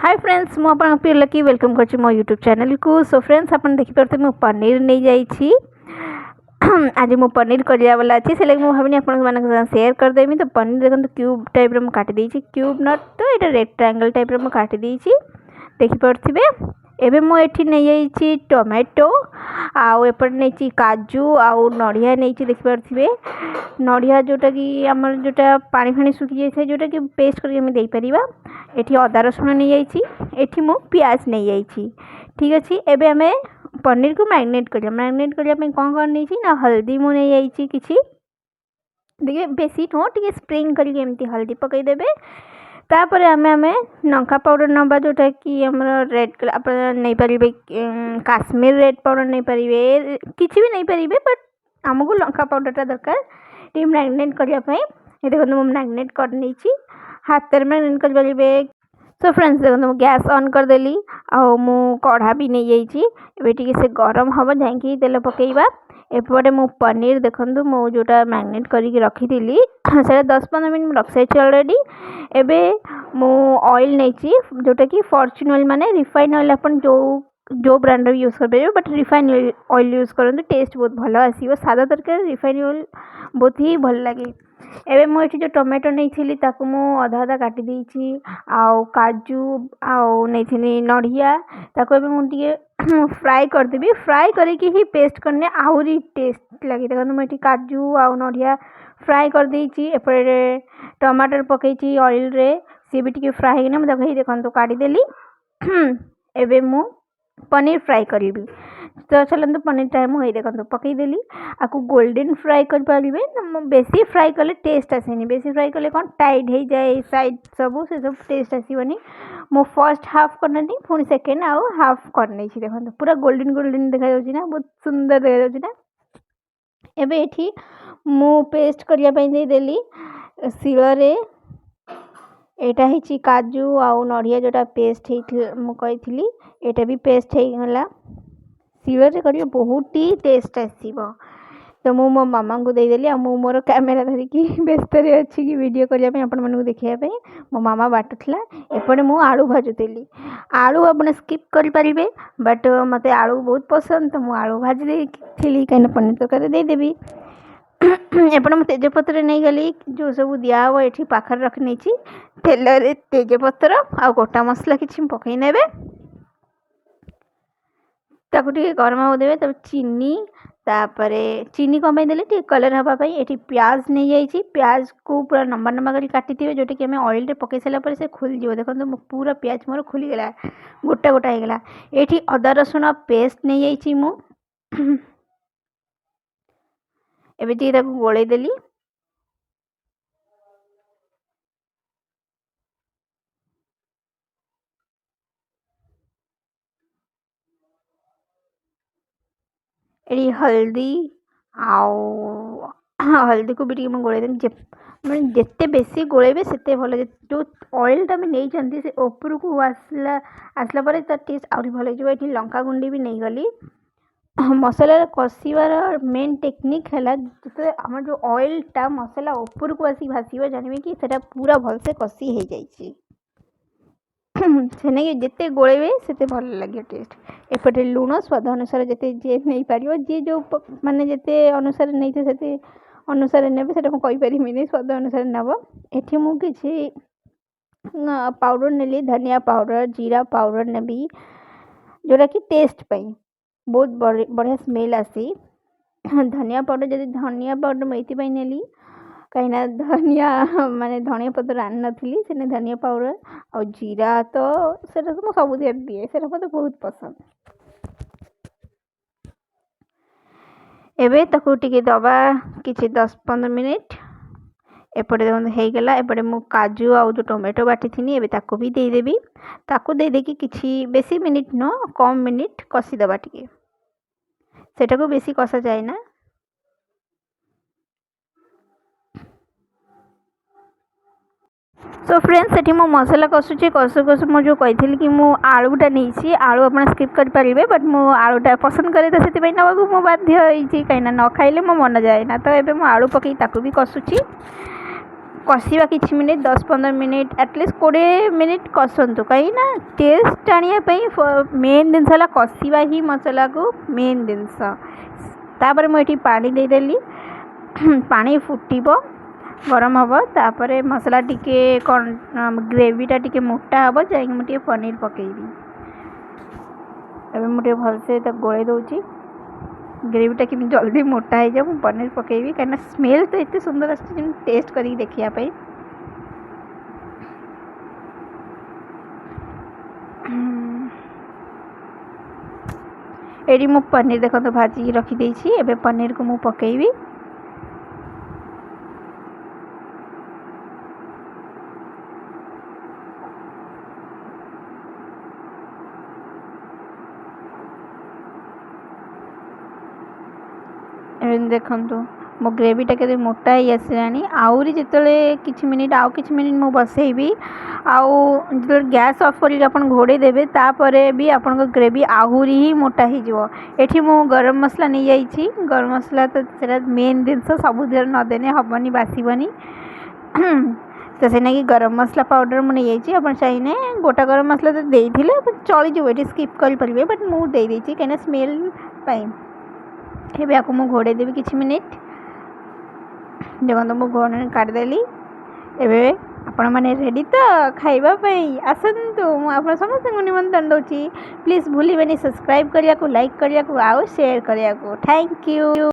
Hi friends मु आपन प्रिय लकी वेलकम करछि मो यूट्यूब चैनल को। सो फ्रेंड्स अपन देखि परते मु पनीर नै जाई छी। आज मु पनीर करिया वाला अछि से लगे मु भाबनी अपन मानक साथ शेयर कर देमी। तो पनीर देखन तो क्यूब टाइप रो मु काटि देई छी, क्यूब नॉट तो एटा रेक्टेंगल टाइप रो मु काटि देई छी देखि परथिबे। एबे मु एठी नै जाई छी टोमेटो आउ एपट नै छी काजू आउ नड़िया नै छी देखि परथिबे। नड़िया जोटा कि हमर जोटा पानी फानी सुखी जाय छै जोटा कि पेस्ट करके हम देई परिबा। एठी अदा रसुण नै जाई छी, एठी मु प्याज नै जाई छी। ठीक अछि एबे हमें पनीर को मैरिनेट करिया पे कोन नै छी ना हल्दी मु नै जाई छी किछि देखिए बेसी नो टिके स्प्रिंग करके एमती हल्दी पकई देबे। तापर हमें लंका पाउडर नबा जोटा कि हमर रेड कलर आप नै परिबे काश्मीर रेड पाउडर नै परिबे किछि भी नै परिबे बट हमको लंका पाउडर टा दरकार टी मैरिनेट करिया पे। ये देखो मु मैरिनेट कर नै छी हाथ तर मैरिनेट कर परिबे। सो फ्रेंड्स देखो मु गैस ऑन कर देली आ मु कढ़ा भी नै जाई छी। एबे टिके से गरम हबो जांकी तेल पकेइबा। एपटे मु पनीर देखंतु मु जोटा मैरिनेट करिक रखी दिली से 10-15 मिनिट रख से ऑलरेडी। एबे मु ऑयल नै छी जोटा कि फॉर्च्यून ऑयल माने रिफाइन ऑयल अपन जो ब्रांड यूज कर परिबे बट रिफाइन ऑयल यूज करंतु टेस्ट बहुत भलो आसीबो। सादा तरकारी रिफाइन ऑयल बहुत ही भल लागे। एबे मु एठी जो टोमेटो नै थिली ताकू मु आधा आधा काटि देई छी आउ काजू आउ नै थिनी नड़िया ताकू एबे मु टिके फ्राई कर देबी। फ्राई करके ही पेस्ट करने आउरी टेस्ट लागे। देखो मु एठी काजू आउ नड़िया फ्राई कर देई छी। एपरे टमाटर पकई छी ऑयल रे से भी टिके फ्राई हेने मु देखै देखंतु काटी देली। एबे मु पनीर फ्राई करीबी तो चलंतु पनीर टाइम होई देखंतु पकई देली आकु गोल्डन फ्राई कर परिबे न बेसी फ्राई करले टेस्ट आसेनी। बेसी फ्राई करले कोन टाइट हे जाए साइड सब से सब टेस्ट आसीबनी। मु फर्स्ट हाफ करनेनी पुनी सेकंड आउ हाफ करनै छी देखंतु पूरा गोल्डन गोल्डन देखा जाउची ना बहुत सुंदर देखा जाउची ना। एबे एठी मु पेस्ट करिया पई दे देली सिला रे। एटा हिची काजू आउ नड़िया जोटा पेस्ट हे मु कहिथिली एटा भी पेस्ट हे गला सिला रे करियो बहुत ही टेस्ट आसीबो। तो मु मो मामा को दे देली आ मु मोर कैमरा धरि कि व्यस्त रे अछि कि वीडियो करिया पे अपन मन को देखिया पे मो मामा बाटुथला। एपटे मु आलू भाजुतेली आलू अपन स्किप करि परिबे बट मते आलू बहुत पसंद तो मु आलू भाजी देथिली कने पनीर तरकारी दे देबी। एपटे मु तेजपत्र नै गली जो सब दिया हो एठी पाखर रखनै छी तेल रे तेजपत्र आ गोटा मसला किछि पकई नेबे ताकू टिके गरम हो देबे। तब चीनी तापरे चीनी कमाई देले टिके कलर हबा पई एठी प्याज नै जाई छी। प्याज को पूरा लंबा लंबा करी काटी दिबे जोटे कि हमें ऑयल रे पकई सला पर से खुल जिवो। देखंतु पूरा प्याज मोर खुली गेला गोटा गोटा हे गेला। एठी अदा रसुण पेस्ट नै जाई छी मु एबे टिके ताकू गोळै देली। एडी हल्दी आउ हल्दी को भी टिके मु गोळै देली माने जेते बेसी गोळैबे सेते भलो। जो ऑयल टा में नै चंदी से ऊपर को आसला परे त टेस्ट आउरी भलो जिवो। एठी लंका गुंडी भी नै गली मसाला कसीवार मेन टेक्निक हैला जते हमर जो ऑयल टा मसाला ऊपर को आसी भासीबो जानिबे कि सेटा पूरा भल से कसी हे जाई छी। सेने जेते गोळेबे सेते भल लागे टेस्ट। एपटे लूण स्वाद अनुसार जेते जे नै पारियो जे जो माने जेते अनुसार नै छै सेते अनुसार नेबे सेटा म कहि परिमी नै स्वाद अनुसार नबो। एठी मु किछि पाउडर नेली धनिया पाउडर जीरा पाउडर नेबी जोटा कि टेस्ट पई बहुत बढ़िया स्मेल आसी। धनिया पाउडर जदि धनिया पाउडर मैथि पई नेली कहिना धनिया माने धनिया पत्र आन नथिली सेने धनिया पाउडर और जीरा तो सेटा तो मु सब दिए सेटा मते बहुत पसंद। एबे ताकू टिके दबा किछि 10-15 मिनिट। एपटे देखो हे गेला। एपटे मु काजू आउ जो टोमेटो बाटी थिनी एबे ताकू भी दे देबी। ताकू दे दे कि किछि बेसी मिनिट न कम मिनिट कसी दबा टिके सेटा को बेसी कसा जाय ना। सो फ्रेंड्स सेठी मो मसाला कसुची कसु कसु मो जो कहिथिली कि मु आलूटा नैछि आलू अपन स्किप कर परिबे बट मु आलूटा पसंद करे त सेति पई नबाकू मु बाध्य होई छी कहिना न खाइले मो मन जाय ना। तो एबे मु आलू पकई ताकू भी कसुची कषा किसी मिनिट 10-15 मिनिट एटलिस्ट 20 मिनिट कसतु कहीं टेस्ट आने मेन जिनस है कषा ही मसला को मेन जिनस मुझे पानी देदेली पानी फुटब गरम हम तापर मसला टिके ग्रेवीटा टिके मोटा हम जा पनीर पकईबी एवं मुझे भलसे गोले दूची ग्रेवीटा कि जल्दी मोटा हो जाए पनीर पकईबी कहीं स्मेल तो इतने सुंदर आसुची टेस्ट करी देखापी ये मु पनीर देखो तो भाजी रखीदे एवं पनीर को मु पकईबी देखु मो ग्रेवीटा के मोटा ही आसलानी आहरी जिते किसी मिनिट आउ कि मिनिट मु बसैबी जो गैस ऑफ कर घोड़े देवे तापर भी आपण ग्रेवी आहरी ही मोटा हो मु गरम मसला नहीं जाइए गरम मसला तो मेन जिनस सबुद नदेने हेनी बासबनी तो से गरम मसला पाउडर मुझे नहीं जाइए आप चाहिए गोटा गरम मसला तो देते चली ये स्किप करेंगे बट मुझे कहीं स्मेल आपको मुझे घोड़े देवी किसी मिनिट देखो मु घोड़े काटिदेली एवं आपण मैंने रेडी तो खावाई आसतु मुझे समस्त निमंत्रण दूसरी प्लीज भूल सब्सक्राइब करने को लाइक करने को आउ शेयर करने को थैंक यू।